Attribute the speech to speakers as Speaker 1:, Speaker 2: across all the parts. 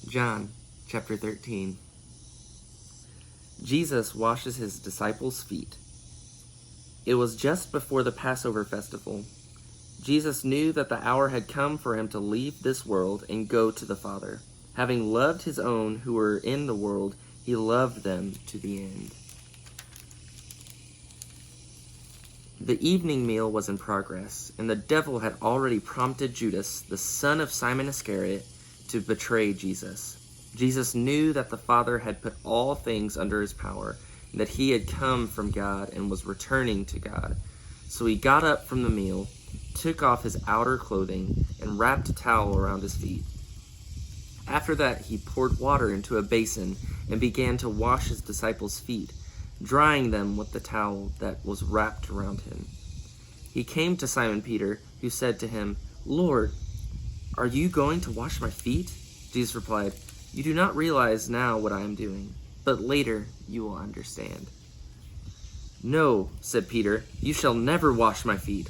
Speaker 1: John chapter 13. Jesus washes his disciples' feet. It was just before the Passover festival. Jesus knew that the hour had come for him to leave this world and go to the Father. Having loved his own who were in the world, he loved them to the end. The evening meal was in progress, and the devil had already prompted Judas, the son of Simon Iscariot, to betray Jesus. Jesus knew that the Father had put all things under his power, and that he had come from God and was returning to God. So he got up from the meal, took off his outer clothing, and wrapped a towel around his feet. After that, he poured water into a basin and began to wash his disciples' feet, drying them with the towel that was wrapped around him. He came to Simon Peter, who said to him, "Lord, are you going to wash my feet?" Jesus replied, "You do not realize now what I am doing, but later you will understand." "No," said Peter, "you shall never wash my feet."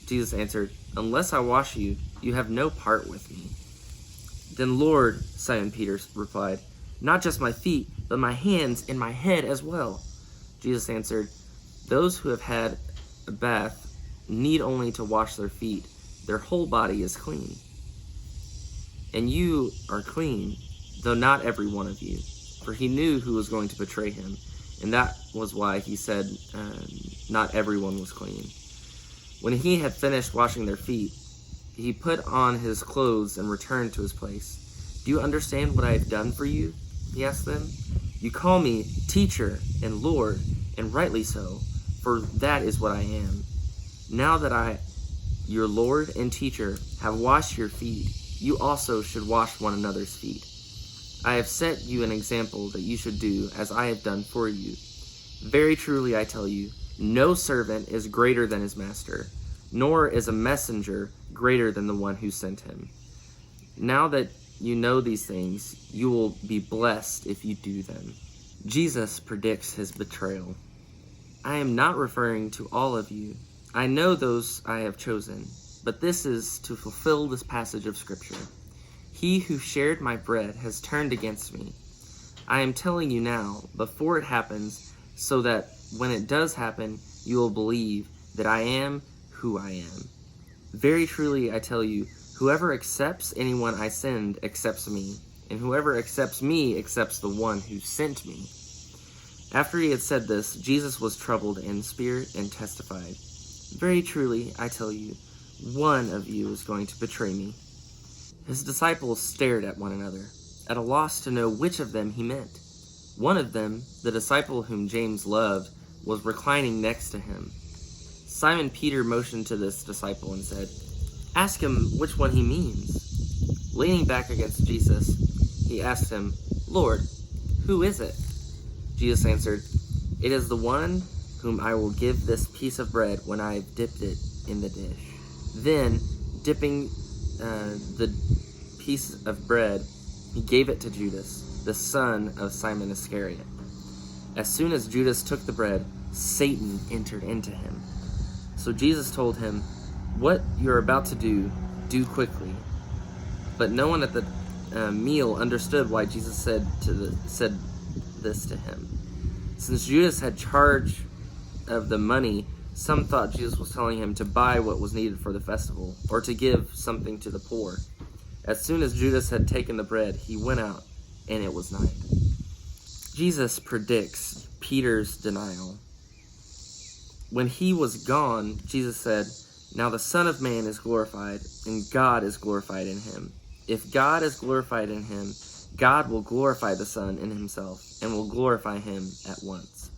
Speaker 1: Jesus answered, "Unless I wash you, you have no part with me." "Then Lord," Simon Peter replied, "not just my feet, but my hands and my head as well." Jesus answered, "Those who have had a bath need only to wash their feet. Their whole body is clean. And you are clean, though not every one of you." For he knew who was going to betray him, and that was why he said not everyone was clean. When he had finished washing their feet, he put on his clothes and returned to his place. "Do you understand what I have done for you?" he asked them. "You call me teacher and Lord, and rightly so, for that is what I am. Now that I, your Lord and teacher, have washed your feet, you also should wash one another's feet. I have set you an example that you should do as I have done for you. Very truly I tell you, no servant is greater than his master, nor is a messenger greater than the one who sent him. Now that you know these things, you will be blessed if you do them." Jesus predicts his betrayal. "I am not referring to all of you. I know those I have chosen, but this is to fulfill this passage of Scripture. He who shared my bread has turned against me. I am telling you now, before it happens, so that when it does happen, you will believe that I am who I am. Very truly I tell you, whoever accepts anyone I send accepts me, and whoever accepts me accepts the one who sent me." After he had said this, Jesus was troubled in spirit and testified, "Very truly I tell you, one of you is going to betray me." His disciples stared at one another, at a loss to know which of them he meant. One of them, the disciple whom James loved, was reclining next to him. Simon Peter motioned to this disciple and said, "Ask him which one he means." Leaning back against Jesus, he asked him, "Lord, who is it?" Jesus answered, "It is the one whom I will give this piece of bread when I have dipped it in the dish." Then, dipping the piece of bread, he gave it to Judas, the son of Simon Iscariot. As soon as Judas took the bread, Satan entered into him. So Jesus told him, "What you are about to do, do quickly." But no one at the meal understood why Jesus said this to him. Since Judas had charge of the money, some thought Jesus was telling him to buy what was needed for the festival, or to give something to the poor. As soon as Judas had taken the bread, he went out, and it was night. Jesus predicts Peter's denial. When he was gone, Jesus said, "Now the Son of Man is glorified, and God is glorified in him. If God is glorified in him, God will glorify the Son in himself, and will glorify him at once.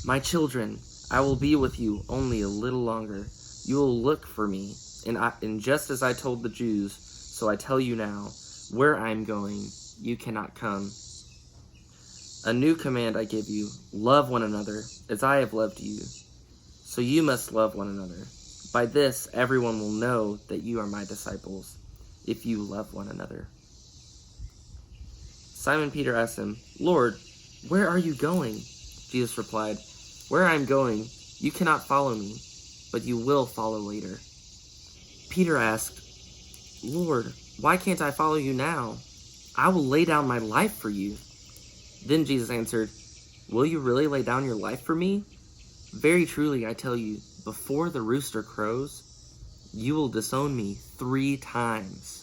Speaker 1: My children, I will be with you only a little longer. You will look for me, and just as I told the Jews, so I tell you now, where I am going, you cannot come. A new command I give you, love one another as I have loved you. So you must love one another. By this, everyone will know that you are my disciples, if you love one another." Simon Peter asked him, "Lord, where are you going?" Jesus replied, "Where I am going, you cannot follow me, but you will follow later." Peter asked, "Lord, why can't I follow you now?" I will lay down my life for you." Then Jesus answered, "Will you really lay down your life for me? Very truly, I tell you, before the rooster crows, you will disown me 3 times."